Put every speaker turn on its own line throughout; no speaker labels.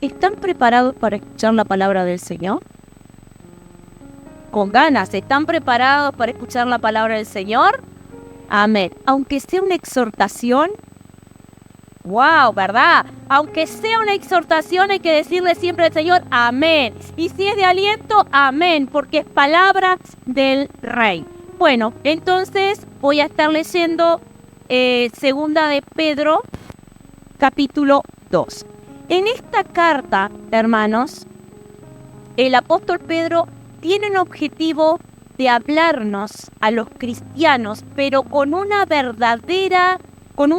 ¿Están preparados para escuchar la palabra del Señor? Con ganas, ¿están preparados para escuchar la palabra del Señor? Amén. Aunque sea una exhortación, wow, ¿verdad? Aunque sea una exhortación, hay que decirle siempre al Señor, amén. Y si es de aliento, amén, porque es palabra del Rey. Bueno, entonces voy a estar leyendo Segunda de Pedro, capítulo 2. En esta carta, hermanos, el apóstol Pedro tiene un objetivo de hablarnos a los cristianos, pero con un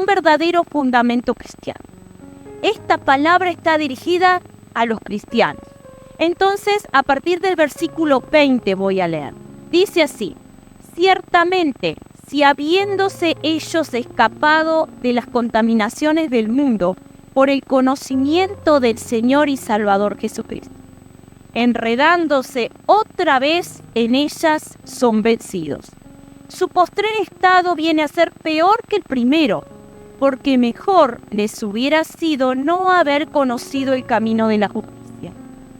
verdadero fundamento cristiano. Esta palabra está dirigida a los cristianos. Entonces, a partir del versículo 20 voy a leer. Dice así: ciertamente, si habiéndose ellos escapado de las contaminaciones del mundo por el conocimiento del Señor y Salvador Jesucristo, enredándose otra vez en ellas, son vencidos. Su postrer estado viene a ser peor que el primero, porque mejor les hubiera sido no haber conocido el camino de la justicia,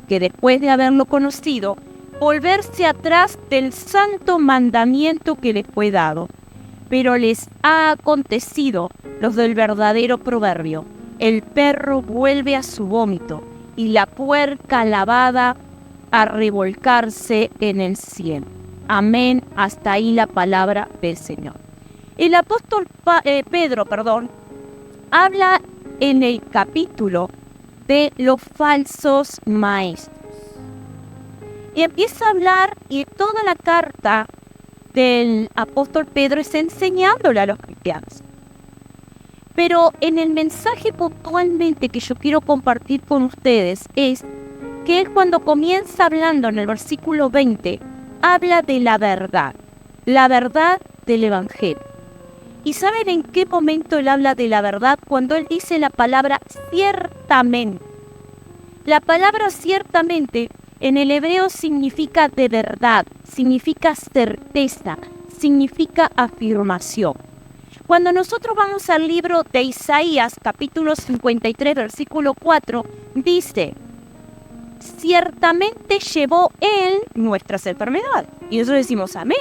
que después de haberlo conocido, volverse atrás del santo mandamiento que les fue dado. Pero les ha acontecido los del verdadero proverbio: el perro vuelve a su vómito y la puerca lavada a revolcarse en el cielo. Amén. Hasta ahí la palabra del Señor. El apóstol Pedro habla en el capítulo de los falsos maestros. Y empieza a hablar, y toda la carta del apóstol Pedro es enseñándole a los cristianos. Pero en el mensaje puntualmente que yo quiero compartir con ustedes es que él, cuando comienza hablando en el versículo 20, habla de la verdad del Evangelio. ¿Y saben en qué momento él habla de la verdad? Cuando él dice la palabra ciertamente. La palabra ciertamente en el hebreo significa de verdad, significa certeza, significa afirmación. Cuando nosotros vamos al libro de Isaías, capítulo 53, versículo 4, dice: ciertamente llevó él nuestras enfermedades. Y nosotros decimos amén.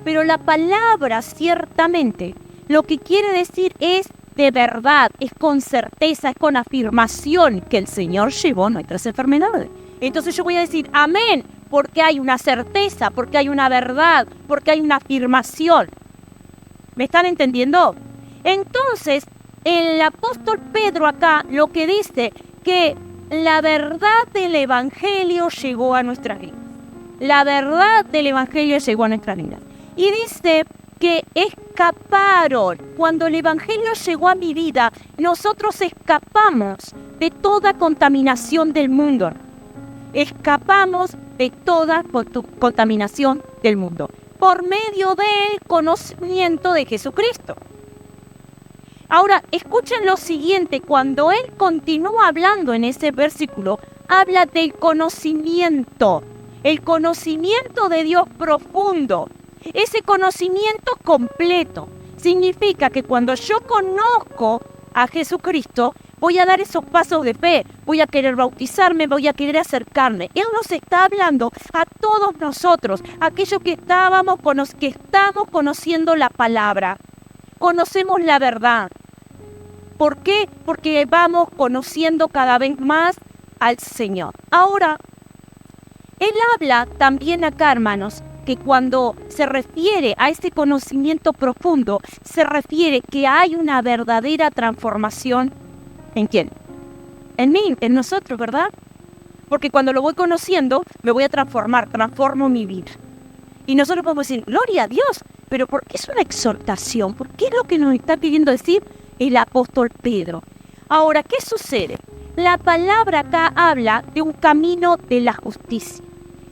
Pero la palabra ciertamente lo que quiere decir es de verdad, es con certeza, es con afirmación que el Señor llevó nuestras enfermedades. Entonces yo voy a decir amén, porque hay una certeza, porque hay una verdad, porque hay una afirmación. ¿Me están entendiendo? Entonces, el apóstol Pedro acá lo que dice que la verdad del Evangelio llegó a nuestras vidas. La verdad del Evangelio llegó a nuestras vidas. Y dice que escaparon. Cuando el Evangelio llegó a mi vida, nosotros escapamos de toda contaminación del mundo. Escapamos de toda contaminación del mundo por medio del conocimiento de Jesucristo. Ahora, escuchen lo siguiente, cuando él continúa hablando en ese versículo, habla del conocimiento, el conocimiento de Dios profundo, ese conocimiento completo. Significa que cuando yo conozco a Jesucristo, voy a dar esos pasos de fe, voy a querer bautizarme, voy a querer acercarme. Él nos está hablando a todos nosotros, aquellos que estamos conociendo la palabra. Conocemos la verdad. ¿Por qué? Porque vamos conociendo cada vez más al Señor. Ahora, él habla también acá, hermanos, que cuando se refiere a este conocimiento profundo, se refiere que hay una verdadera transformación. ¿En quién? En mí, en nosotros, ¿verdad? Porque cuando lo voy conociendo, me voy a transformo mi vida. Y nosotros podemos decir, gloria a Dios, pero ¿por qué es una exhortación? ¿Por qué es lo que nos está queriendo decir el apóstol Pedro? Ahora, ¿qué sucede? La palabra acá habla de un camino de la justicia.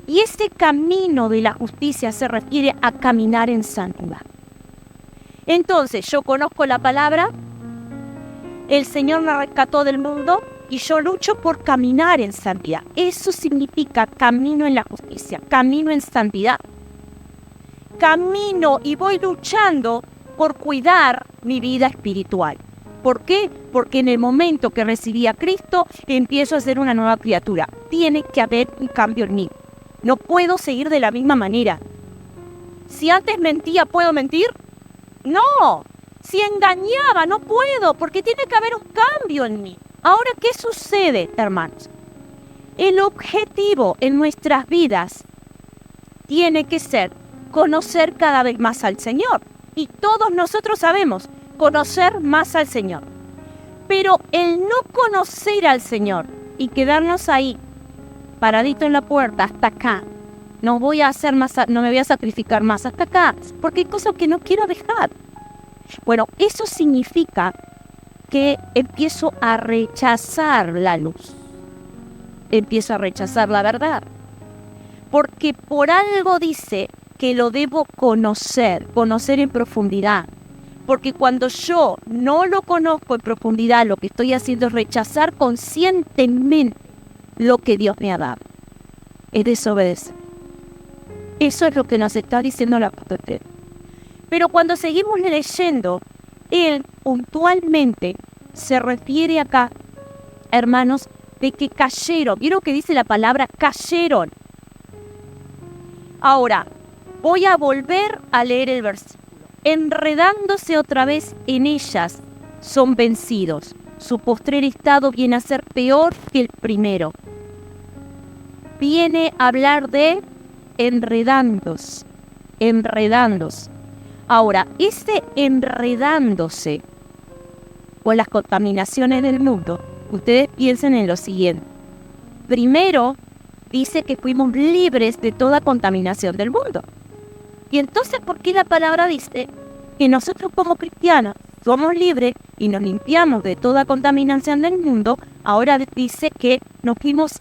Y ese camino de la justicia se refiere a caminar en santidad. Entonces, yo conozco la palabra, el Señor me rescató del mundo y yo lucho por caminar en santidad. Eso significa camino en la justicia, camino en santidad. Camino y voy luchando por cuidar mi vida espiritual, ¿Por qué? Porque en el momento que recibí a Cristo, empiezo a ser una nueva criatura. Tiene que haber un cambio en mí. No puedo seguir de la misma manera. Si antes mentía, ¿puedo mentir? No. Si engañaba, no puedo, porque tiene que haber un cambio en mí. Ahora, ¿qué sucede, hermanos? El objetivo en nuestras vidas tiene que ser conocer cada vez más al Señor. Y todos nosotros sabemos conocer más al Señor. Pero el no conocer al Señor y quedarnos ahí, paradito en la puerta, hasta acá, no me voy a sacrificar más hasta acá, porque hay cosas que no quiero dejar. Bueno, eso significa que empiezo a rechazar la luz. Empiezo a rechazar la verdad. Porque por algo dice que lo debo conocer en profundidad. Porque cuando yo no lo conozco en profundidad, lo que estoy haciendo es rechazar conscientemente lo que Dios me ha dado. Es desobedecer. Eso es lo que nos está diciendo la apóstol Pedro. Pero cuando seguimos leyendo, él puntualmente se refiere acá, hermanos, de que cayeron. ¿Vieron que dice la palabra cayeron? Ahora, voy a volver a leer el versículo. Enredándose otra vez en ellas, son vencidos. Su postrer estado viene a ser peor que el primero. Viene a hablar de enredándose. Ahora, ese enredándose con las contaminaciones del mundo, ustedes piensen en lo siguiente. Primero, dice que fuimos libres de toda contaminación del mundo. Y entonces, ¿por qué la palabra dice que nosotros como cristianos somos libres y nos limpiamos de toda contaminación del mundo? Ahora dice que nos fuimos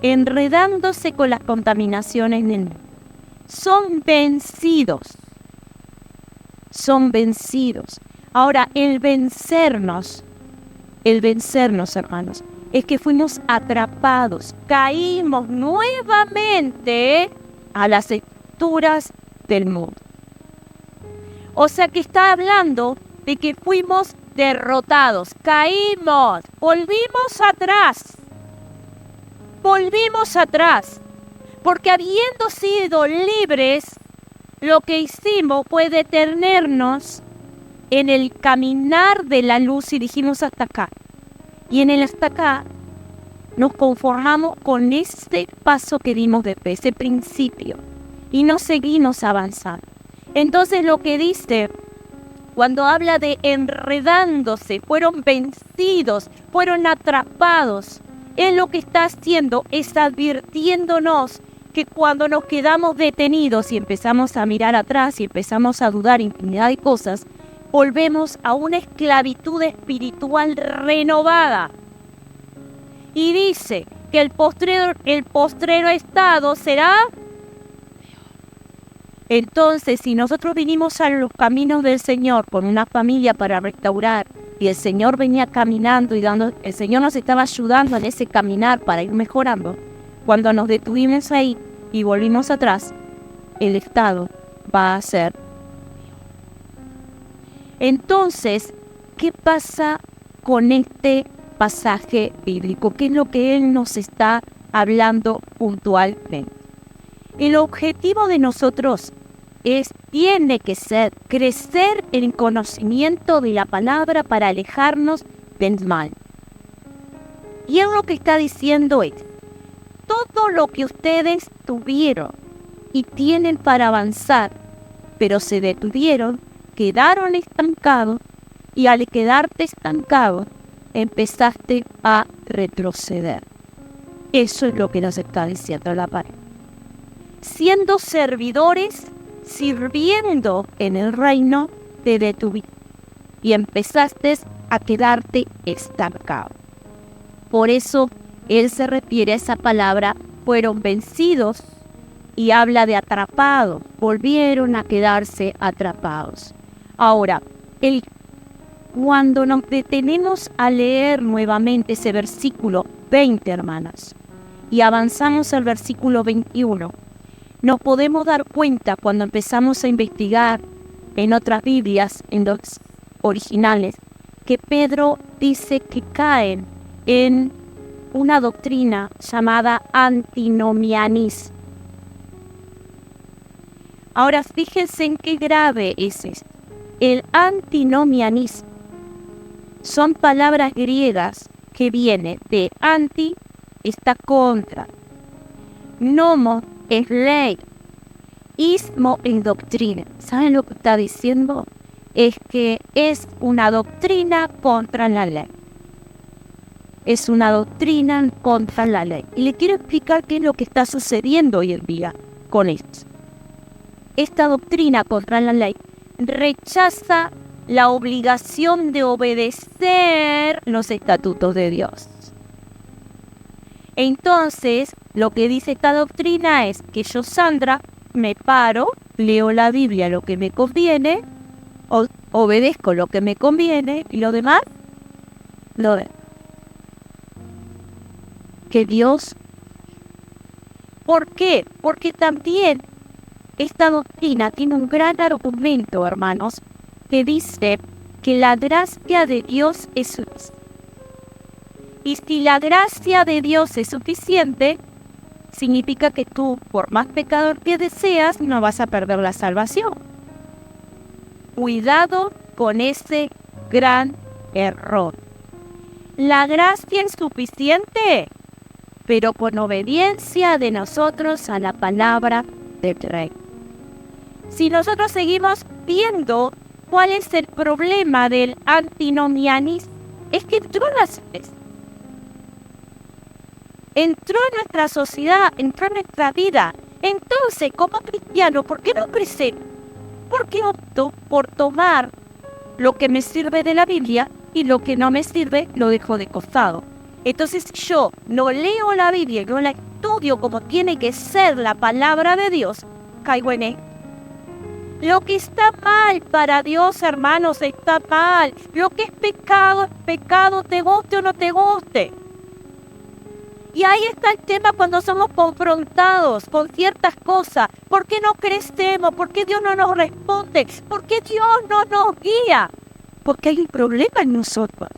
enredándose con las contaminaciones del mundo. Son vencidos. Ahora, el vencernos, hermanos, es que fuimos atrapados, caímos nuevamente a las estructuras del mundo. O sea que está hablando de que fuimos derrotados, caímos, volvimos atrás, porque habiendo sido libres, lo que hicimos fue detenernos en el caminar de la luz y dijimos hasta acá. Y en el hasta acá nos conformamos con ese paso que dimos de fe, ese principio, y no seguimos avanzando. Entonces lo que dice, cuando habla de enredándose, fueron vencidos, fueron atrapados, él lo que está haciendo es advirtiéndonos que cuando nos quedamos detenidos y empezamos a mirar atrás y empezamos a dudar infinidad de cosas, volvemos a una esclavitud espiritual renovada. Y dice que el postrero estado será. Entonces, si nosotros vinimos a los caminos del Señor con una familia para restaurar, y el Señor venía caminando el Señor nos estaba ayudando en ese caminar para ir mejorando, cuando nos detuvimos ahí y volvimos atrás, el estado va a ser. Entonces, ¿qué pasa con este pasaje bíblico? ¿Qué es lo que Él nos está hablando puntualmente? El objetivo de nosotros tiene que ser crecer en conocimiento de la palabra para alejarnos del mal. Y Él lo que está diciendo es, todo lo que ustedes tuvieron y tienen para avanzar, pero se detuvieron, quedaron estancados, y al quedarte estancado, empezaste a retroceder. Eso es lo que nos está diciendo la palabra. Siendo servidores, sirviendo en el reino, te detuviste y empezaste a quedarte estancado. Por eso Él se refiere a esa palabra, fueron vencidos, y habla de atrapados, volvieron a quedarse atrapados. Ahora, cuando nos detenemos a leer nuevamente ese versículo 20, hermanas, y avanzamos al versículo 21, nos podemos dar cuenta cuando empezamos a investigar en otras Biblias, originales que Pedro dice que caen en una doctrina llamada antinomianismo. Ahora fíjense en qué grave es esto. El antinomianismo son palabras griegas que vienen de anti, está contra, nomo es ley, ismo es doctrina. ¿Saben lo que está diciendo? Es que es una doctrina contra la ley. Es una doctrina contra la ley. Y le quiero explicar qué es lo que está sucediendo hoy en día con esto. Esta doctrina contra la ley rechaza la obligación de obedecer los estatutos de Dios. Entonces, lo que dice esta doctrina es que yo, Sandra, me paro, leo la Biblia lo que me conviene, obedezco lo que me conviene y lo demás, lo de que Dios. ¿Por qué? Porque también esta doctrina tiene un gran argumento, hermanos, que dice que la gracia de Dios es suficiente. Y si la gracia de Dios es suficiente, significa que tú, por más pecador que deseas, no vas a perder la salvación. Cuidado con ese gran error. La gracia es suficiente, pero con obediencia de nosotros a la palabra del Rey. Si nosotros seguimos viendo cuál es el problema del antinomianismo, es que entró en las iglesias, entró en nuestra sociedad, entró en nuestra vida. Entonces, como cristiano, ¿por qué no presento? ¿Por qué opto por tomar lo que me sirve de la Biblia y lo que no me sirve lo dejo de costado? Entonces, si yo no leo la Biblia, no la estudio como tiene que ser la palabra de Dios, caigo en esto. Lo que está mal para Dios, hermanos, está mal. Lo que es pecado, te guste o no te guste. Y ahí está el tema cuando somos confrontados con ciertas cosas. ¿Por qué no crecemos? ¿Por qué Dios no nos responde? ¿Por qué Dios no nos guía? Porque hay un problema en nosotros.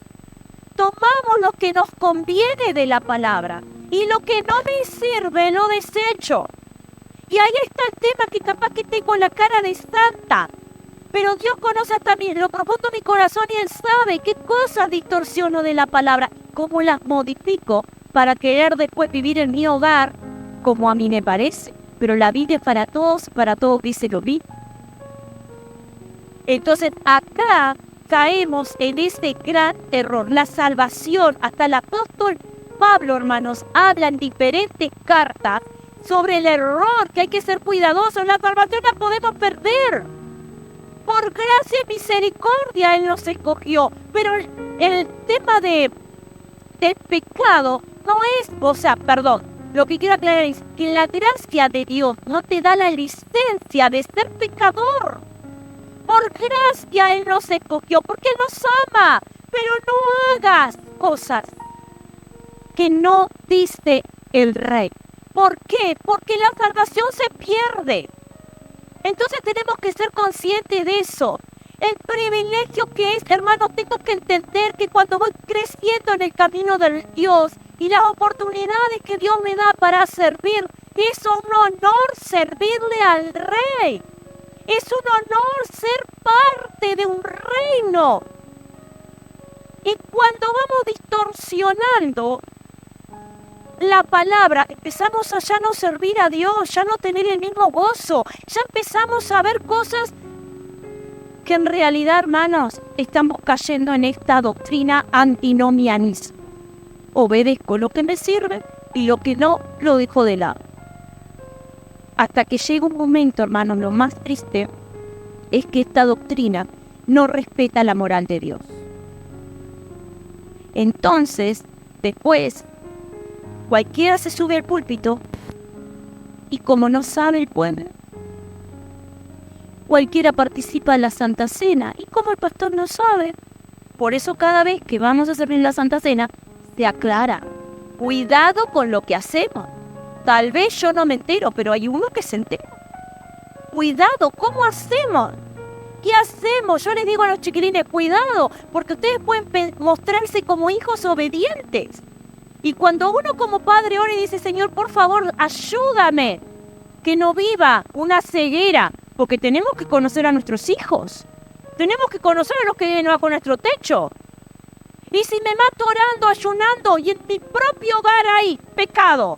Tomamos lo que nos conviene de la palabra y lo que no me sirve lo desecho. Y ahí está el tema, que capaz que tengo la cara de santa, pero Dios conoce también lo profundo de mi corazón y Él sabe qué cosas distorsiono de la palabra, cómo las modifico para querer después vivir en mi hogar como a mí me parece. Pero la Biblia es para todos dice lo mismo. Entonces acá caemos en este gran error. La salvación, hasta el apóstol Pablo, hermanos, habla en diferentes cartas sobre el error, que hay que ser cuidadosos. La salvación la podemos perder. Por gracia y misericordia Él nos escogió. Pero el tema del pecado no es, lo que quiero aclarar es que la gracia de Dios no te da la licencia de ser pecador. Por gracia Él nos escogió, porque Él nos ama. Pero no hagas cosas que no dice el Rey. ¿Por qué? Porque la salvación se pierde. Entonces tenemos que ser conscientes de eso. El privilegio que es, hermano, tengo que entender que cuando voy creciendo en el camino del Dios y las oportunidades que Dios me da para servir, es un honor servirle al Rey. Es un honor ser parte de un reino. Y cuando vamos distorsionando la palabra, empezamos a ya no servir a Dios, ya no tener el mismo gozo, ya empezamos a ver cosas que en realidad, hermanos, estamos cayendo en esta doctrina antinomianismo. Obedezco lo que me sirve y lo que no, lo dejo de lado. Hasta que llega un momento, hermanos, lo más triste es que esta doctrina no respeta la moral de Dios. Entonces, después, cualquiera se sube al púlpito y como no sabe el pueblo, cualquiera participa en la Santa Cena y como el pastor no sabe, por eso cada vez que vamos a servir la Santa Cena, se aclara. Cuidado con lo que hacemos. Tal vez yo no me entero, pero hay uno que se entera. Cuidado, ¿cómo hacemos? ¿qué hacemos? Yo les digo a los chiquilines, cuidado, porque ustedes pueden mostrarse como hijos obedientes. Y cuando uno como padre ora y dice, Señor, por favor, ayúdame, que no viva una ceguera, porque tenemos que conocer a nuestros hijos. Tenemos que conocer a los que viven bajo nuestro techo. Y si me mato orando, ayunando, y en mi propio hogar hay pecado,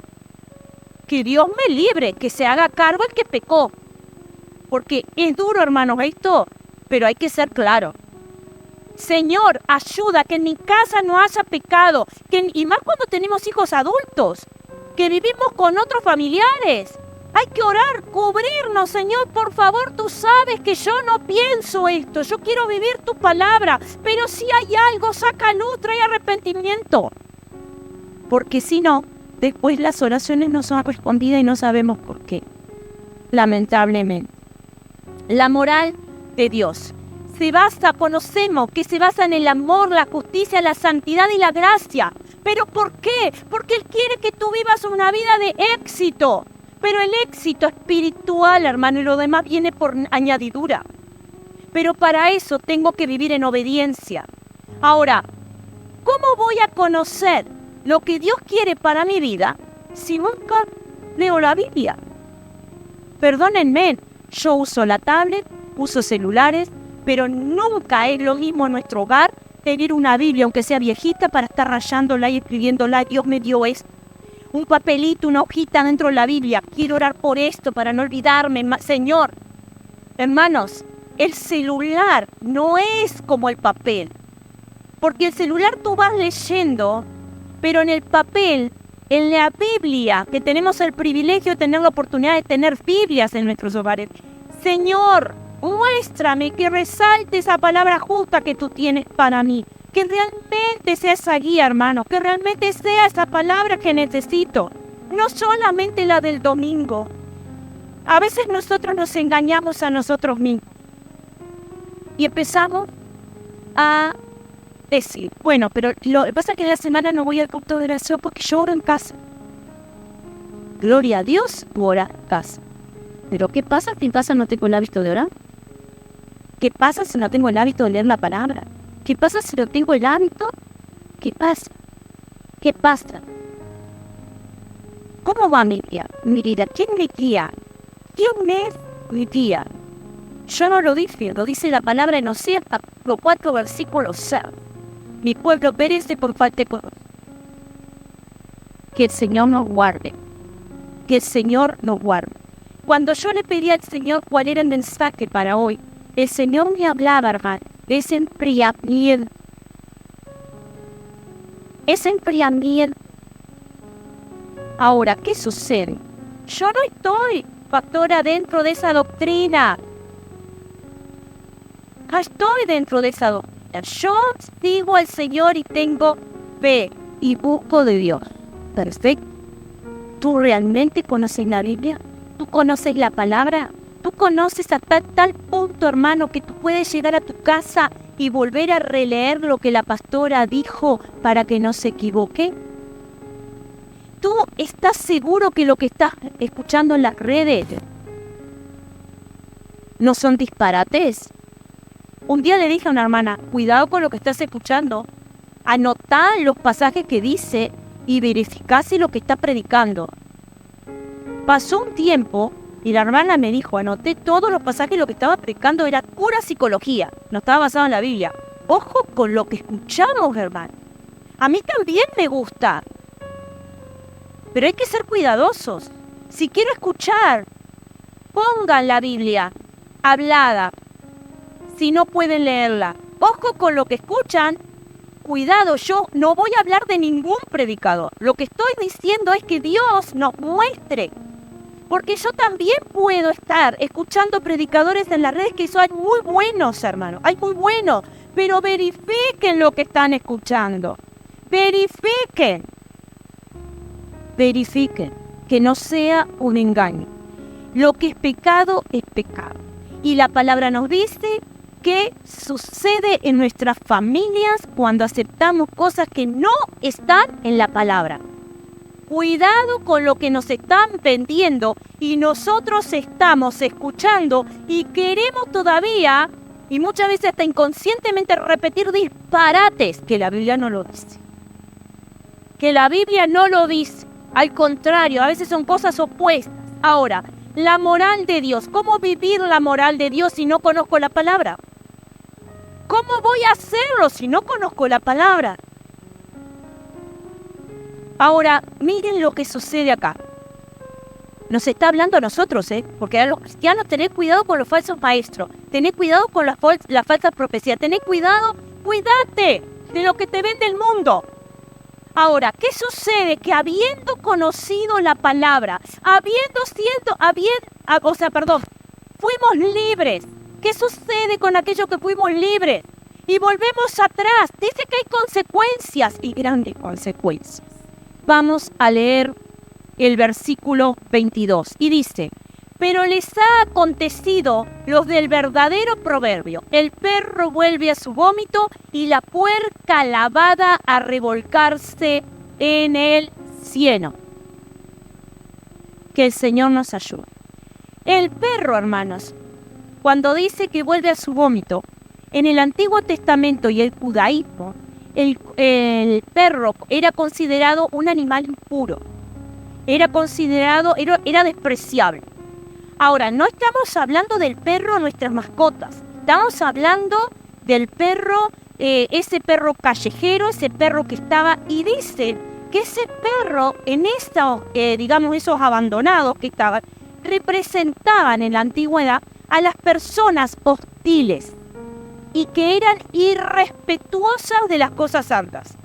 que Dios me libre, que se haga cargo el que pecó. Porque es duro, hermanos, esto, pero hay que ser claro. Señor, ayuda, que en mi casa no haya pecado, y más cuando tenemos hijos adultos, que vivimos con otros familiares. Hay que orar, cubrirnos, Señor, por favor, tú sabes que yo no pienso esto, yo quiero vivir tu palabra, pero si hay algo, saca luz, trae arrepentimiento. Porque si no, después las oraciones no son respondidas y no sabemos por qué. Lamentablemente. La moral de Dios conocemos que se basa en el amor, la justicia, la santidad y la gracia. ¿Pero por qué? Porque Él quiere que tú vivas una vida de éxito. Pero el éxito espiritual, hermano, y lo demás viene por añadidura. Pero para eso tengo que vivir en obediencia. Ahora, ¿cómo voy a conocer lo que Dios quiere para mi vida si nunca leo la Biblia? Perdónenme, yo uso la tablet, uso celulares, pero nunca es lo mismo en nuestro hogar tener una Biblia, aunque sea viejita, para estar rayándola y escribiéndola. Dios me dio esto. Un papelito, una hojita dentro de la Biblia. Quiero orar por esto para no olvidarme. Señor, hermanos, el celular no es como el papel. Porque el celular tú vas leyendo, pero en el papel, en la Biblia, que tenemos el privilegio de tener la oportunidad de tener Biblias en nuestros hogares. Señor, muéstrame que resalte esa palabra justa que tú tienes para mí. Que realmente sea esa guía, hermano. Que realmente sea esa palabra que necesito. No solamente la del domingo. A veces nosotros nos engañamos a nosotros mismos. Y empezamos a decir, bueno, pero lo que pasa es que en la semana no voy al culto de oración porque yo oro en casa. Gloria a Dios, ora en casa. Pero ¿qué pasa si en casa no tengo el hábito de orar? ¿Qué pasa si no tengo el hábito de leer la palabra? ¿Qué pasa si no tengo el hábito? ¿Qué pasa? ¿Qué pasa? ¿Cómo va mi vida? Mi vida, ¿quién me guía? ¿Quién es mi guía? Yo no lo dije, lo dice la palabra en Oseas, capítulo 4, versículo 6. Mi pueblo perece por falta de conocimiento. Que el Señor nos guarde. Que el Señor nos guarde. Cuando yo le pedí al Señor cuál era el mensaje para hoy, el Señor me hablaba, hermano, de ese enfriamiento. Ese enfriamiento. Ahora, ¿qué sucede? Yo no estoy, pastora, dentro de esa doctrina. No estoy dentro de esa doctrina. Yo sigo al Señor y tengo fe y busco de Dios. Perfecto. ¿Tú realmente conoces la Biblia? ¿Tú conoces la palabra? ¿Tú conoces hasta tal punto, hermano, que tú puedes llegar a tu casa y volver a releer lo que la pastora dijo para que no se equivoque? ¿Tú estás seguro que lo que estás escuchando en las redes no son disparates? Un día le dije a una hermana, cuidado con lo que estás escuchando. Anotá los pasajes que dice y verificá si lo que está predicando. Pasó un tiempo y la hermana me dijo, anoté todos los pasajes y lo que estaba predicando era pura psicología, no estaba basado en la Biblia. Ojo con lo que escuchamos, hermano. A mí también me gusta, pero hay que ser cuidadosos. Si quiero escuchar, pongan la Biblia hablada, si no pueden leerla. Ojo con lo que escuchan. Cuidado, yo no voy a hablar de ningún predicador. Lo que estoy diciendo es que Dios nos muestre. Porque yo también puedo estar escuchando predicadores en las redes que son muy buenos, hermanos. Hay muy buenos. Pero verifiquen lo que están escuchando. Verifiquen. Verifiquen. Que no sea un engaño. Lo que es pecado es pecado. Y la palabra nos dice que sucede en nuestras familias cuando aceptamos cosas que no están en la palabra. Cuidado con lo que nos están vendiendo y nosotros estamos escuchando y queremos todavía Y muchas veces hasta inconscientemente repetir disparates que la Biblia no lo dice. Que la Biblia no lo dice. Al contrario, a veces son cosas opuestas. Ahora, la moral de Dios. ¿Cómo vivir la moral de Dios si no conozco la palabra? ¿Cómo voy a hacerlo si no conozco la palabra? Ahora, miren lo que sucede acá. Nos está hablando a nosotros, porque a los cristianos tened cuidado con los falsos maestros, tened cuidado con la falsa profecía, tened cuidado, cuídate de lo que te vende el mundo. Ahora, ¿qué sucede? Que habiendo conocido la palabra, fuimos libres. ¿Qué sucede con aquello que fuimos libres? Y volvemos atrás. Dice que hay consecuencias y grandes consecuencias. Vamos a leer el versículo 22 y dice: pero les ha acontecido los del verdadero proverbio: el perro vuelve a su vómito y la puerca lavada a revolcarse en el cieno. Que el Señor nos ayude. El perro, hermanos, cuando dice que vuelve a su vómito, en el Antiguo Testamento y el judaísmo, el perro era considerado un animal impuro. Era despreciable. Ahora, no estamos hablando del perro, nuestras mascotas. Estamos hablando del perro, ese perro callejero, ese perro que estaba. Y dice que ese perro, en esos abandonados que estaban, representaban en la antigüedad a las personas hostiles y que eran irrespetuosas de las cosas santas.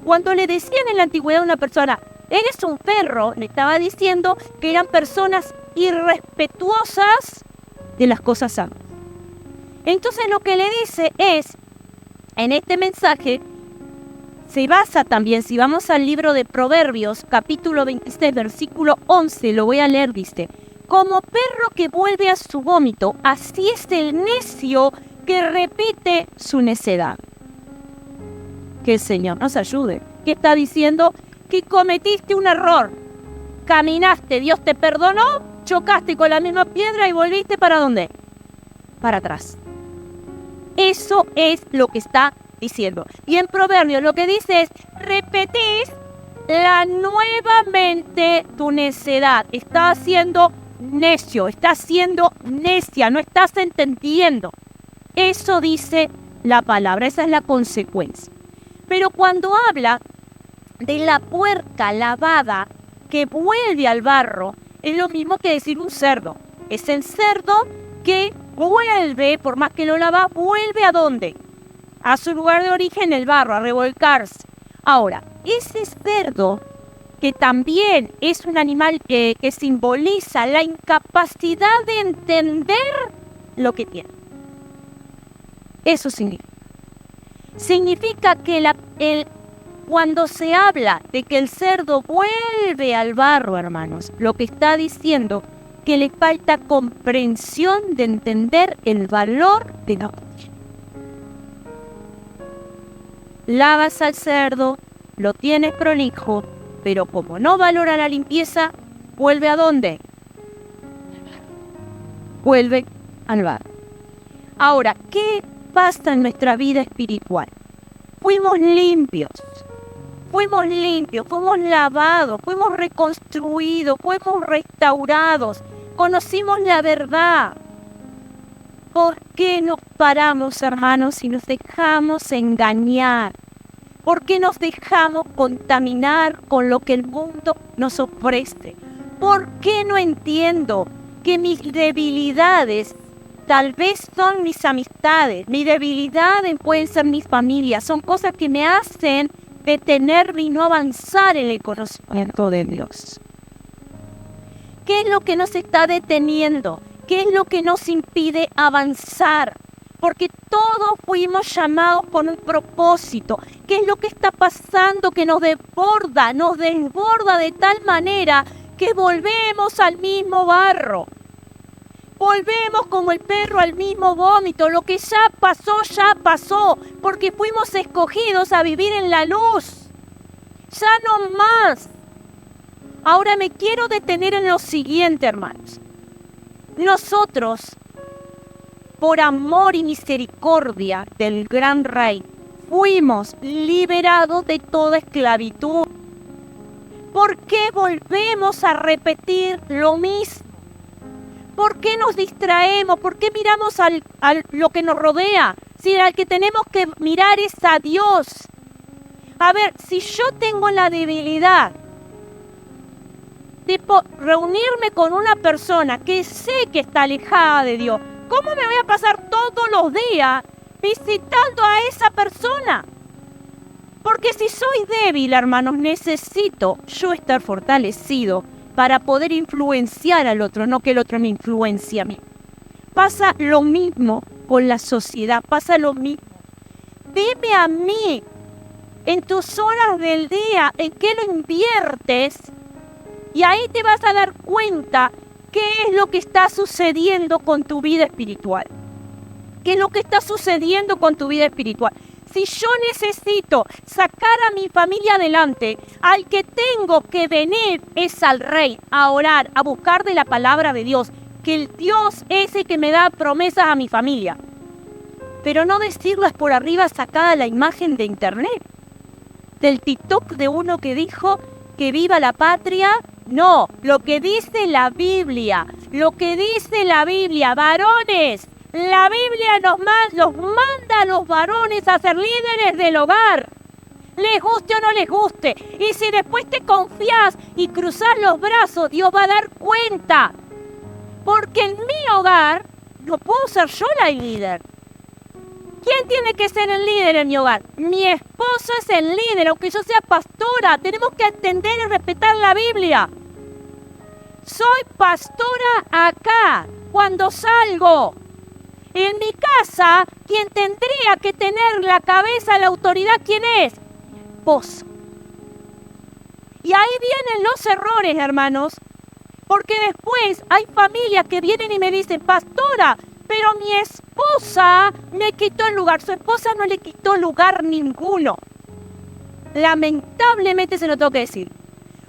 Cuando le decían en la antigüedad a una persona: eres un perro, le estaba diciendo que eran personas irrespetuosas de las cosas santas. Entonces lo que le dice es, en este mensaje, se basa también, si vamos al libro de Proverbios, capítulo 26, versículo 11, lo voy a leer, dice: como perro que vuelve a su vómito, así es el necio que repite su necedad. Que el Señor nos ayude. ¿Qué está diciendo? Que cometiste un error. Caminaste, Dios te perdonó, chocaste con la misma piedra y volviste ¿para dónde? Para atrás. Eso es lo que está diciendo. Y en Proverbios lo que dice es: repetís nuevamente tu necedad. Estás siendo necio, estás siendo necia, no estás entendiendo. Eso dice la palabra, esa es la consecuencia. Pero cuando habla de la puerca lavada que vuelve al barro, es lo mismo que decir un cerdo. Es el cerdo que vuelve, por más que lo lava, vuelve ¿a dónde? A su lugar de origen, el barro, a revolcarse. Ahora, ese cerdo, que también es un animal que simboliza la incapacidad de entender lo que tiene. Eso significa que cuando se habla de que el cerdo vuelve al barro, hermanos, lo que está diciendo que le falta comprensión de entender el valor de la justicia. Lavas al cerdo, lo tienes prolijo, pero como no valora la limpieza, ¿vuelve a dónde? Vuelve al barro. Ahora, ¿qué pasa en nuestra vida espiritual? Fuimos limpios, fuimos lavados, fuimos reconstruidos, fuimos restaurados, conocimos la verdad. ¿Por qué nos paramos, hermanos, y nos dejamos engañar? ¿Por qué nos dejamos contaminar con lo que el mundo nos ofrece? ¿Por qué no entiendo que mis debilidades tal vez son mis amistades, mis debilidades pueden ser mis familias, son cosas que me hacen detenerme y no avanzar en el conocimiento de Dios? ¿Qué es lo que nos está deteniendo? ¿Qué es lo que nos impide avanzar? Porque todos fuimos llamados con un propósito. ¿Qué es lo que está pasando que nos desborda de tal manera que volvemos al mismo barro? Volvemos como el perro al mismo vómito. Lo que ya pasó, porque fuimos escogidos a vivir en la luz. Ya no más. Ahora me quiero detener en lo siguiente, hermanos. Nosotros por amor y misericordia del gran Rey, fuimos liberados de toda esclavitud. ¿Por qué volvemos a repetir lo mismo? ¿Por qué nos distraemos? ¿Por qué miramos a lo que nos rodea? Si al que tenemos que mirar es a Dios. A ver, si yo tengo la debilidad de reunirme con una persona que sé que está alejada de Dios, ¿cómo me voy a pasar todos los días visitando a esa persona? Porque si soy débil, hermanos, necesito yo estar fortalecido para poder influenciar al otro, no que el otro me influencie a mí. Pasa lo mismo con la sociedad, pasa lo mismo. Dime a mí, en tus horas del día, ¿en qué lo inviertes? Y ahí te vas a dar cuenta qué es lo que está sucediendo con tu vida espiritual. ¿Qué es lo que está sucediendo con tu vida espiritual? Si yo necesito sacar a mi familia adelante, al que tengo que venir es al Rey, a orar, a buscar de la palabra de Dios, que el Dios es el que me da promesas a mi familia. Pero no decirlas por arriba sacada la imagen de internet, del TikTok de uno que dijo que viva la patria. No, lo que dice la Biblia, varones, la Biblia los manda a los varones a ser líderes del hogar, les guste o no les guste. Y si después te confías y cruzas los brazos, Dios va a dar cuenta. Porque en mi hogar no puedo ser yo la líder. ¿Quién tiene que ser el líder en mi hogar? Mi esposo es el líder, aunque yo sea pastora. Tenemos que entender y respetar la Biblia. Soy pastora acá, cuando salgo. En mi casa, quien tendría que tener la cabeza, la autoridad, ¿quién es? Mi esposo. Y ahí vienen los errores, hermanos. Porque después hay familias que vienen y me dicen, pastora, pero mi esposa me quitó el lugar. Su esposa no le quitó lugar ninguno. Lamentablemente se lo tengo que decir.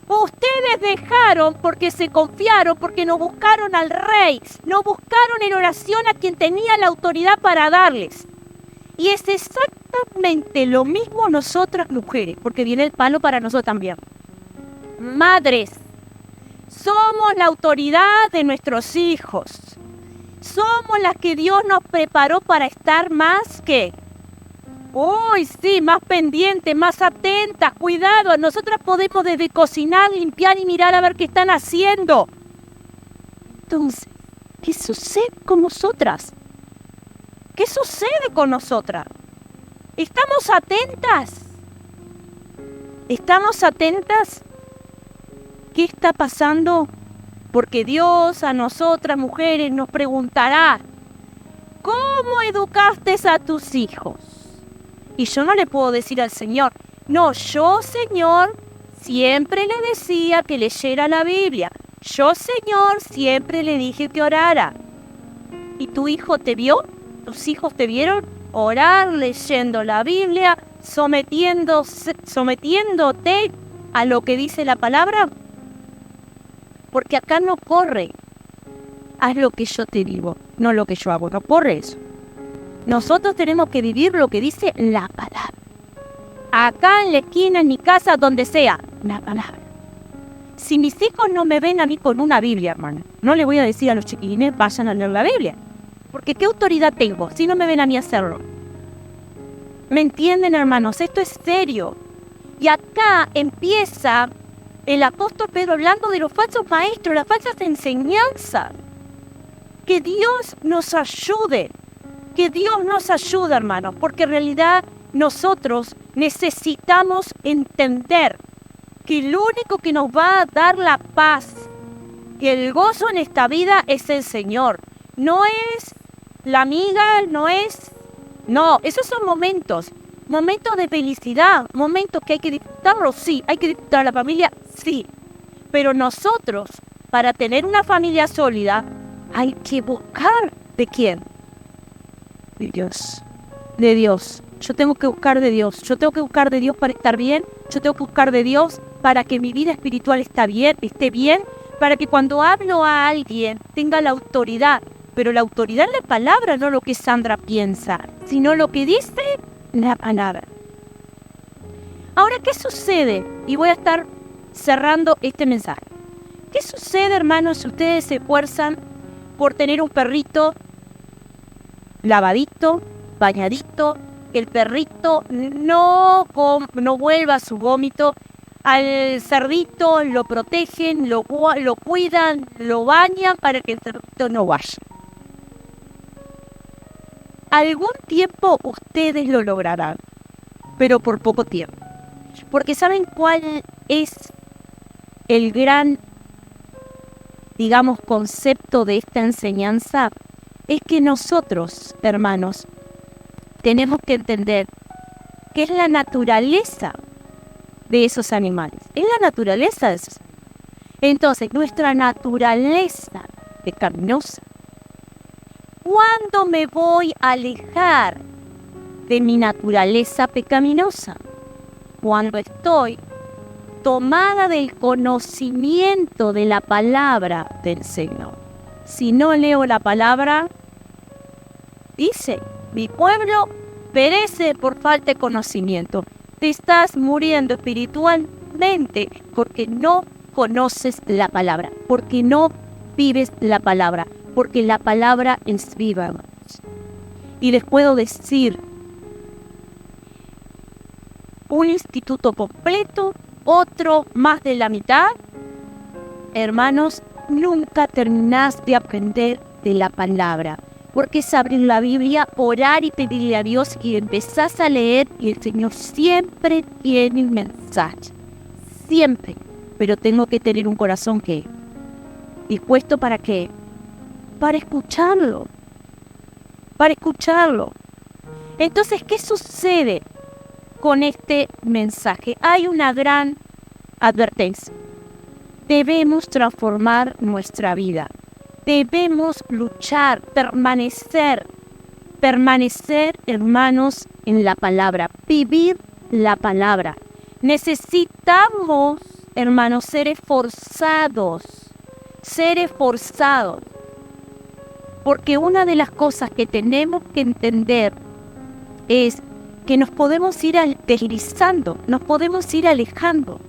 Ustedes dejaron porque se confiaron, porque no buscaron al Rey, no buscaron en oración a quien tenía la autoridad para darles. Y es exactamente lo mismo nosotras mujeres, porque viene el palo para nosotros también. Madres, somos la autoridad de nuestros hijos. Somos las que Dios nos preparó para estar más que... Uy, sí, más pendientes, más atentas, cuidado. Nosotras podemos desde cocinar, limpiar y mirar a ver qué están haciendo. Entonces, ¿qué sucede con nosotras? ¿Qué sucede con nosotras? ¿Estamos atentas? ¿Estamos atentas? ¿Qué está pasando? Porque Dios a nosotras mujeres nos preguntará, ¿cómo educaste a tus hijos? Y yo no le puedo decir al Señor, no, yo, Señor, siempre le decía que leyera la Biblia. Yo, Señor, siempre le dije que orara. ¿Y tu hijo te vio? ¿Tus hijos te vieron orar, leyendo la Biblia, sometiéndote a lo que dice la palabra? Porque acá no corre. Haz lo que yo te digo, no lo que yo hago. No corre eso. Nosotros tenemos que vivir lo que dice la palabra. Acá en la esquina, en mi casa, donde sea, la palabra. Si mis hijos no me ven a mí con una Biblia, hermano, no le voy a decir a los chiquilines, vayan a leer la Biblia. Porque ¿qué autoridad tengo si no me ven a mí hacerlo? ¿Me entienden, hermanos? Esto es serio. Y acá empieza el apóstol Pedro hablando de los falsos maestros, las falsas enseñanzas. Que Dios nos ayude. Que Dios nos ayude, hermanos, porque en realidad nosotros necesitamos entender que el único que nos va a dar la paz y el gozo en esta vida es el Señor. No es la amiga, no, esos son momentos de felicidad, momentos que hay que disfrutarlos, sí, hay que disfrutar a la familia, sí. Pero nosotros, para tener una familia sólida, hay que buscar ¿de quién? De Dios. De Dios. Yo tengo que buscar de Dios. Yo tengo que buscar de Dios para estar bien. Yo tengo que buscar de Dios para que mi vida espiritual esté bien, para que cuando hablo a alguien tenga la autoridad pero la autoridad en la palabra, no lo que Sandra piensa, sino lo que dice la palabra. Ahora, ¿qué sucede? Y voy a estar cerrando este mensaje. ¿Qué sucede, hermanos, si ustedes se esfuerzan por tener un perrito lavadito, bañadito, que el perrito no vuelva a su vómito? Al cerdito lo protegen, lo cuidan, lo bañan para que el cerdito no vaya. Algún tiempo ustedes lo lograrán, pero por poco tiempo. Porque ¿saben cuál es el gran, concepto de esta enseñanza? Es que nosotros, hermanos, tenemos que entender que es la naturaleza de esos animales. Es la naturaleza de esos animales. Entonces, nuestra naturaleza pecaminosa. ¿Cuándo me voy a alejar de mi naturaleza pecaminosa? Cuando estoy tomada del conocimiento de la palabra del Señor. Si no leo la palabra, dice, mi pueblo perece por falta de conocimiento. Te estás muriendo espiritualmente porque no conoces la palabra, porque no vives la palabra, porque la palabra es viva. Y les puedo decir, un instituto completo, otro más de la mitad, hermanos, nunca terminás de aprender de la palabra. Porque es abrir la Biblia, orar y pedirle a Dios y empezás a leer y el Señor siempre tiene un mensaje. Siempre. Pero tengo que tener un corazón que dispuesto ¿para qué? Para escucharlo. Para escucharlo. Entonces, ¿qué sucede con este mensaje? Hay una gran advertencia. Debemos transformar nuestra vida. Debemos luchar, permanecer, hermanos, en la palabra, vivir la palabra. Necesitamos, hermanos, ser esforzados, porque una de las cosas que tenemos que entender es que nos podemos ir deslizando, nos podemos ir alejando.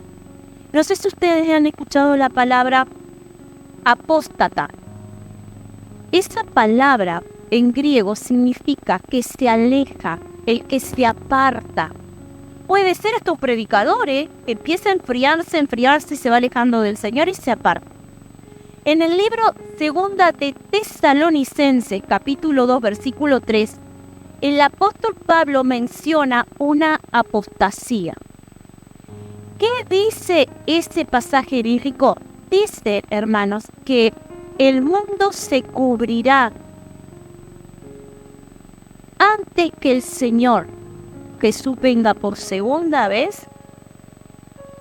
No sé si ustedes han escuchado la palabra apóstata. Esa palabra en griego significa que se aleja, el que se aparta. Puede ser hasta un predicador, empieza a enfriarse y se va alejando del Señor y se aparta. En el libro Segunda de Tesalonicenses, capítulo 2, versículo 3, el apóstol Pablo menciona una apostasía. ¿Qué dice ese pasaje bíblico? Dice, hermanos, que el mundo se cubrirá antes que el Señor Jesús venga por segunda vez.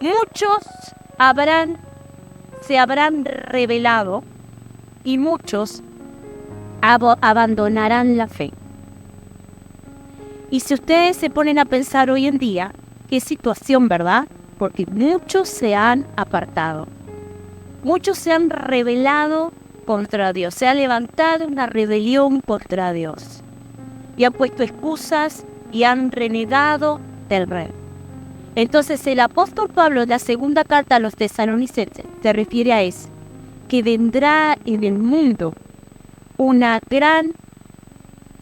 Muchos se habrán rebelado y muchos abandonarán la fe. Y si ustedes se ponen a pensar hoy en día, qué situación, ¿verdad? Porque muchos se han apartado. Muchos se han rebelado contra Dios. Se ha levantado una rebelión contra Dios. Y han puesto excusas y han renegado del Rey. Entonces el apóstol Pablo en la segunda carta a los tesalonicenses se refiere a eso. Que vendrá en el mundo una gran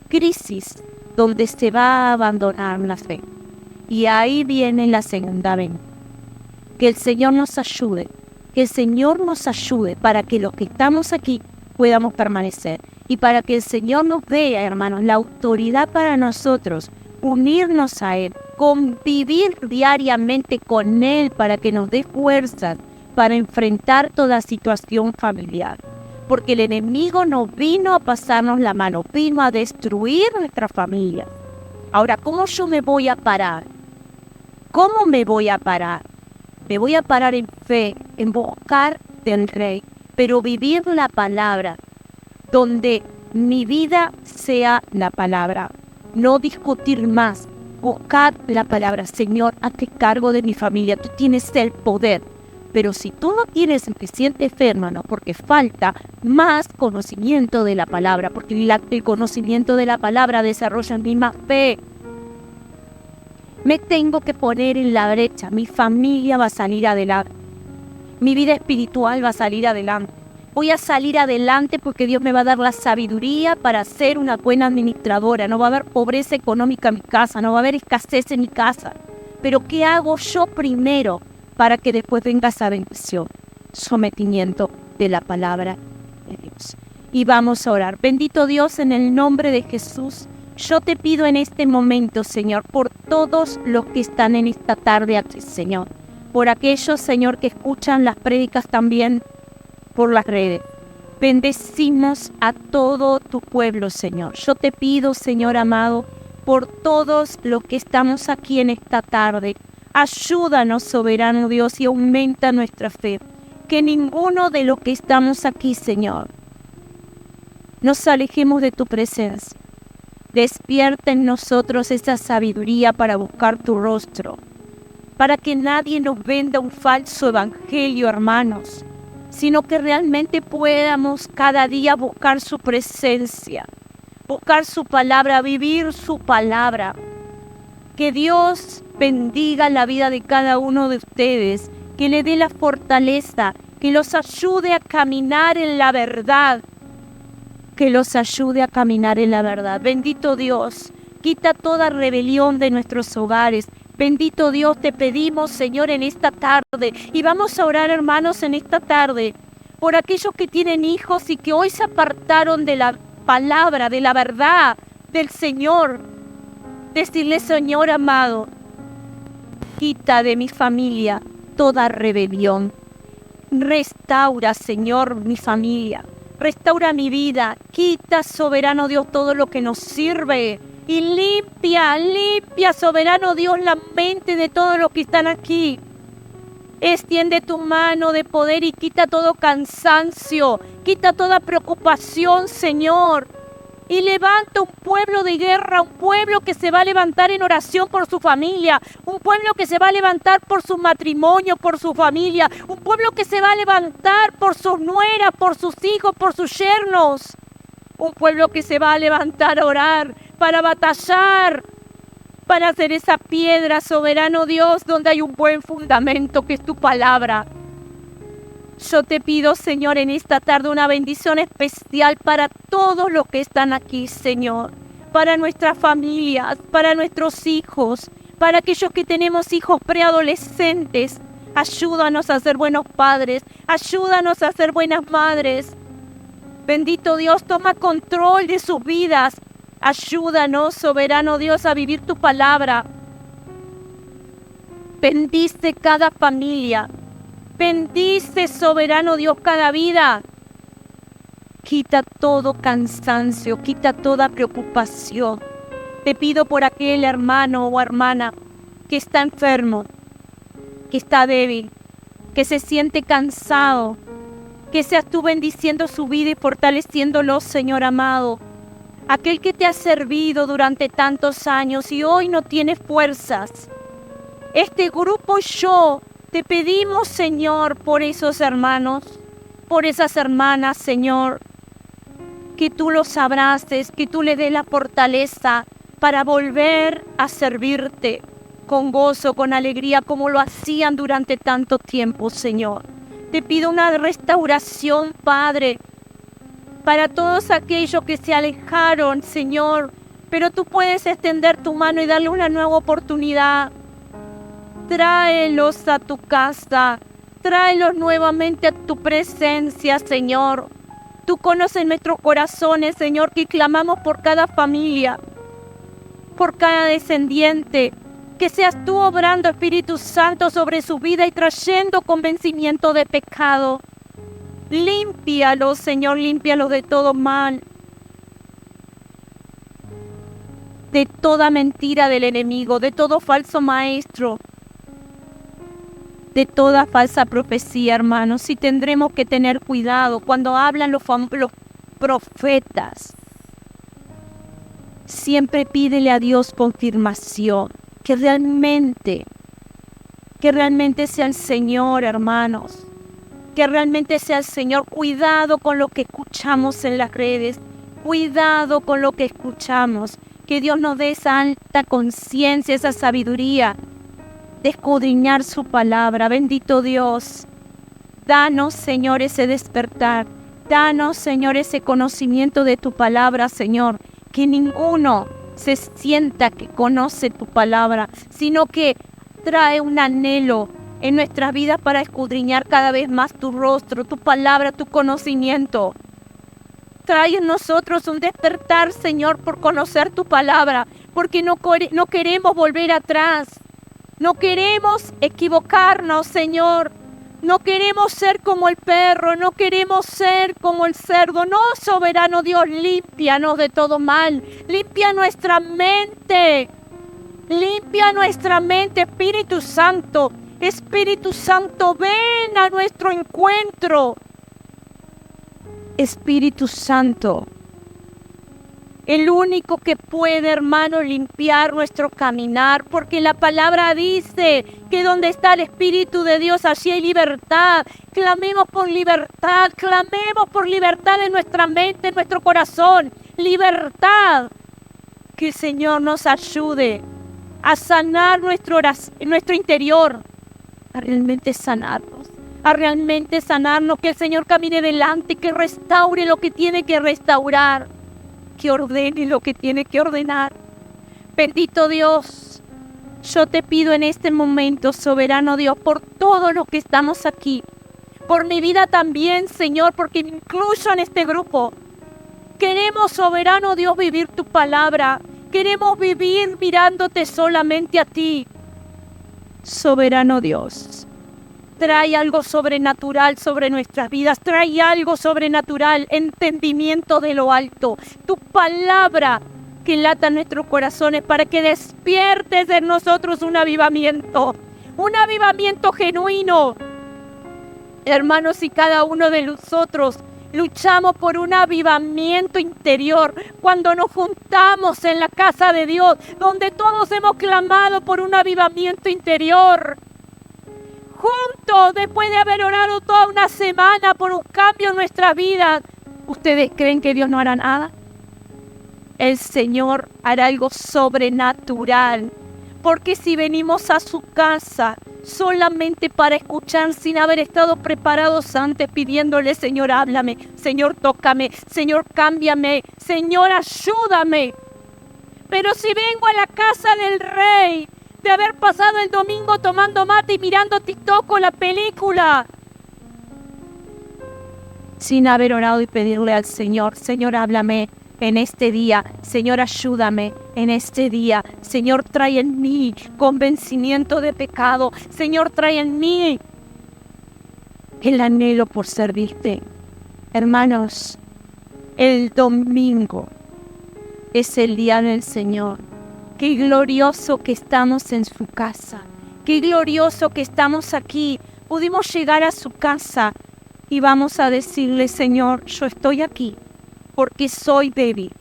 crisis donde se va a abandonar la fe. Y ahí viene la segunda venida. Que el Señor nos ayude. Que el Señor nos ayude para que los que estamos aquí podamos permanecer. Y para que el Señor nos dé, hermanos, la autoridad para nosotros, unirnos a Él, convivir diariamente con Él para que nos dé fuerzas para enfrentar toda situación familiar. Porque el enemigo no vino a pasarnos la mano, vino a destruir nuestra familia. Ahora, ¿cómo yo me voy a parar? ¿Cómo me voy a parar? Me voy a parar en fe, en buscar del Rey, pero vivir la palabra, donde mi vida sea la palabra. No discutir más, buscar la palabra. Señor, hazte cargo de mi familia, tú tienes el poder. Pero si tú no tienes suficiente fe, hermano, porque falta más conocimiento de la palabra, porque el conocimiento de la palabra desarrolla en mí más fe. Me tengo que poner en la brecha. Mi familia va a salir adelante. Mi vida espiritual va a salir adelante. Voy a salir adelante porque Dios me va a dar la sabiduría para ser una buena administradora. No va a haber pobreza económica en mi casa, no va a haber escasez en mi casa. Pero ¿qué hago yo primero para que después venga esa bendición? Sometimiento de la palabra de Dios. Y vamos a orar. Bendito Dios, en el nombre de Jesús, yo te pido en este momento, Señor, por todos los que están en esta tarde aquí, Señor. Por aquellos, Señor, que escuchan las prédicas también por las redes. Bendecimos a todo tu pueblo, Señor. Yo te pido, Señor amado, por todos los que estamos aquí en esta tarde. Ayúdanos, soberano Dios, y aumenta nuestra fe. Que ninguno de los que estamos aquí, Señor, nos alejemos de tu presencia. Despierta en nosotros esa sabiduría para buscar tu rostro. Para que nadie nos venda un falso evangelio, hermanos, sino que realmente podamos cada día buscar su presencia, buscar su palabra, vivir su palabra. Que Dios bendiga la vida de cada uno de ustedes, que le dé la fortaleza, que los ayude a caminar en la verdad, que los ayude a caminar en la verdad. Bendito Dios, quita toda rebelión de nuestros hogares. Bendito Dios, te pedimos, Señor, en esta tarde, y vamos a orar, hermanos, en esta tarde, por aquellos que tienen hijos y que hoy se apartaron de la palabra, de la verdad del Señor. Decirle, Señor amado, quita de mi familia toda rebelión. Restaura, Señor, mi familia. Restaura mi vida. Quita, soberano Dios, todo lo que nos sirve. Y limpia, soberano Dios, la mente de todos los que están aquí. Extiende tu mano de poder y quita todo cansancio. Quita toda preocupación, Señor. Y levanta un pueblo de guerra, un pueblo que se va a levantar en oración por su familia, un pueblo que se va a levantar por su matrimonio, por su familia, un pueblo que se va a levantar por sus nueras, por sus hijos, por sus yernos, un pueblo que se va a levantar a orar, para batallar, para hacer esa piedra, soberano Dios, donde hay un buen fundamento que es tu palabra. Yo te pido, Señor, en esta tarde una bendición especial para todos los que están aquí, Señor. Para nuestras familias, para nuestros hijos, para aquellos que tenemos hijos preadolescentes. Ayúdanos a ser buenos padres, ayúdanos a ser buenas madres. Bendito Dios, toma control de sus vidas. Ayúdanos, soberano Dios, a vivir tu palabra. Bendice cada familia. Bendice, soberano Dios, cada vida. Quita todo cansancio, quita toda preocupación. Te pido por aquel hermano o hermana que está enfermo, que está débil, que se siente cansado, que seas tú bendiciendo su vida y fortaleciéndolo, Señor amado. Aquel que te ha servido durante tantos años y hoy no tiene fuerzas. Este grupo y yo te pedimos, Señor, por esos hermanos, por esas hermanas, Señor, que tú los abraces, que tú les des la fortaleza para volver a servirte con gozo, con alegría, como lo hacían durante tanto tiempo, Señor. Te pido una restauración, Padre, para todos aquellos que se alejaron, Señor, pero tú puedes extender tu mano y darle una nueva oportunidad. Tráelos a tu casa, tráelos nuevamente a tu presencia, Señor. Tú conoces nuestros corazones, Señor, que clamamos por cada familia, por cada descendiente. Que seas tú obrando, Espíritu Santo, sobre su vida y trayendo convencimiento de pecado. Límpialos, Señor, límpialos de todo mal, de toda mentira del enemigo, de todo falso maestro, de toda falsa profecía, hermanos. Y tendremos que tener cuidado cuando hablan los profetas. Siempre pídele a Dios confirmación, que Que realmente sea el Señor, hermanos. Que realmente sea el Señor. Cuidado con lo que escuchamos en las redes. Cuidado con lo que escuchamos. Que Dios nos dé esa alta conciencia, esa sabiduría de escudriñar su palabra. Bendito Dios. Danos, Señor, ese despertar. Danos, Señor, ese conocimiento de tu palabra, Señor. Que ninguno se sienta que conoce tu palabra, sino que trae un anhelo en nuestras vidas para escudriñar cada vez más tu rostro, tu palabra, tu conocimiento. Trae en nosotros un despertar, Señor, por conocer tu palabra, porque no queremos volver atrás. No queremos equivocarnos, Señor. No queremos ser como el perro, no queremos ser como el cerdo. No, soberano Dios, límpianos de todo mal. Limpia nuestra mente. Limpia nuestra mente, Espíritu Santo. Espíritu Santo, ven a nuestro encuentro. Espíritu Santo, el único que puede, hermano, limpiar nuestro caminar, porque la palabra dice que donde está el Espíritu de Dios, allí hay libertad. Clamemos por libertad en nuestra mente, en nuestro corazón. Libertad. Que el Señor nos ayude a sanar nuestro interior, a realmente sanarnos, que el Señor camine delante, que restaure lo que tiene que restaurar, que ordene lo que tiene que ordenar. Bendito Dios, yo te pido en este momento, soberano Dios, por todos los que estamos aquí, por mi vida también, Señor, porque me incluyo en este grupo. Queremos, soberano Dios, vivir tu palabra. Queremos vivir mirándote solamente a ti. Soberano Dios, trae algo sobrenatural sobre nuestras vidas. Trae algo sobrenatural, entendimiento de lo alto. Tu palabra que lata en nuestros corazones para que despiertes en nosotros un avivamiento genuino. Hermanos, y cada uno de nosotros luchamos por un avivamiento interior cuando nos juntamos en la casa de Dios, donde todos hemos clamado por un avivamiento interior. Juntos, después de haber orado toda una semana por un cambio en nuestras vidas, ¿ustedes creen que Dios no hará nada? El Señor hará algo sobrenatural. Porque si venimos a su casa solamente para escuchar sin haber estado preparados antes, pidiéndole: Señor, háblame, Señor, tócame, Señor, cámbiame, Señor, ayúdame. Pero si vengo a la casa del Rey, de haber pasado el domingo tomando mate y mirando TikTok o la película, sin haber orado y pedirle al Señor: Señor, háblame en este día, Señor, ayúdame en este día, Señor, trae en mí convencimiento de pecado, Señor, trae en mí el anhelo por servirte. Hermanos, el domingo es el día del Señor. Qué glorioso que estamos en su casa. Qué glorioso que estamos aquí. Pudimos llegar a su casa y vamos a decirle: Señor, yo estoy aquí porque soy débil.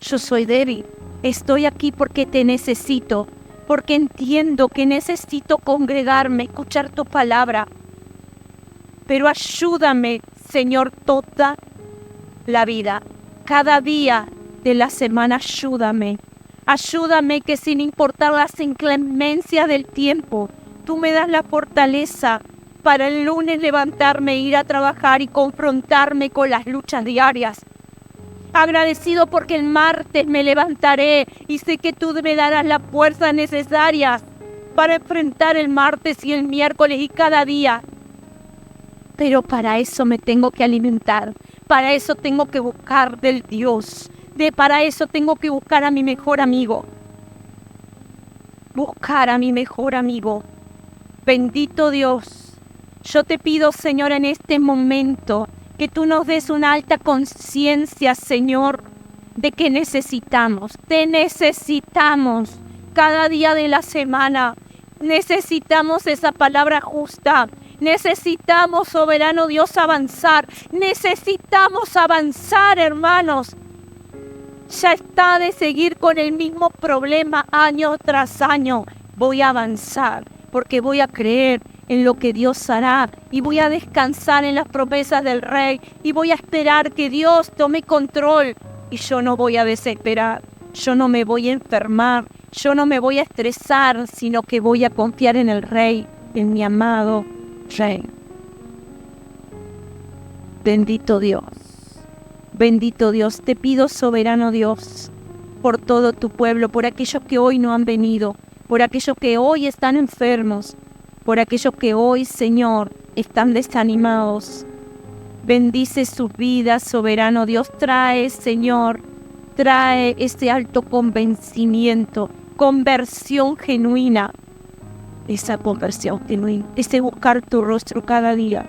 Yo soy débil. Estoy aquí porque te necesito. Porque entiendo que necesito congregarme, escuchar tu palabra. Pero ayúdame, Señor, toda la vida. Cada día de la semana, ayúdame. Ayúdame que sin importar las inclemencias del tiempo, tú me das la fortaleza para el lunes levantarme, ir a trabajar y confrontarme con las luchas diarias. Agradecido porque el martes me levantaré y sé que tú me darás las fuerzas necesarias para enfrentar el martes y el miércoles y cada día. Pero para eso me tengo que alimentar, para eso tengo que buscar del Dios. Para eso tengo que buscar a mi mejor amigo. Buscar a mi mejor amigo. Bendito Dios. Yo te pido, Señor, en este momento, que tú nos des una alta conciencia, Señor, de que te necesitamos cada día de la semana. Necesitamos esa palabra justa. Necesitamos, soberano Dios, avanzar. Necesitamos avanzar, hermanos. Ya está de seguir con el mismo problema año tras año. Voy a avanzar. porque voy a creer en lo que Dios hará y voy a descansar en las promesas del Rey y voy a esperar que Dios tome control y yo no voy a desesperar, yo no me voy a enfermar, yo no me voy a estresar, sino que voy a confiar en el Rey, en mi amado Rey. Bendito Dios, te pido, soberano Dios, por todo tu pueblo, por aquellos que hoy no han venido, por aquellos que hoy están enfermos, por aquellos que hoy, Señor, están desanimados. Bendice sus vidas, soberano Dios. Trae, Señor, trae ese alto convencimiento, conversión genuina, esa conversión genuina, ese buscar tu rostro cada día.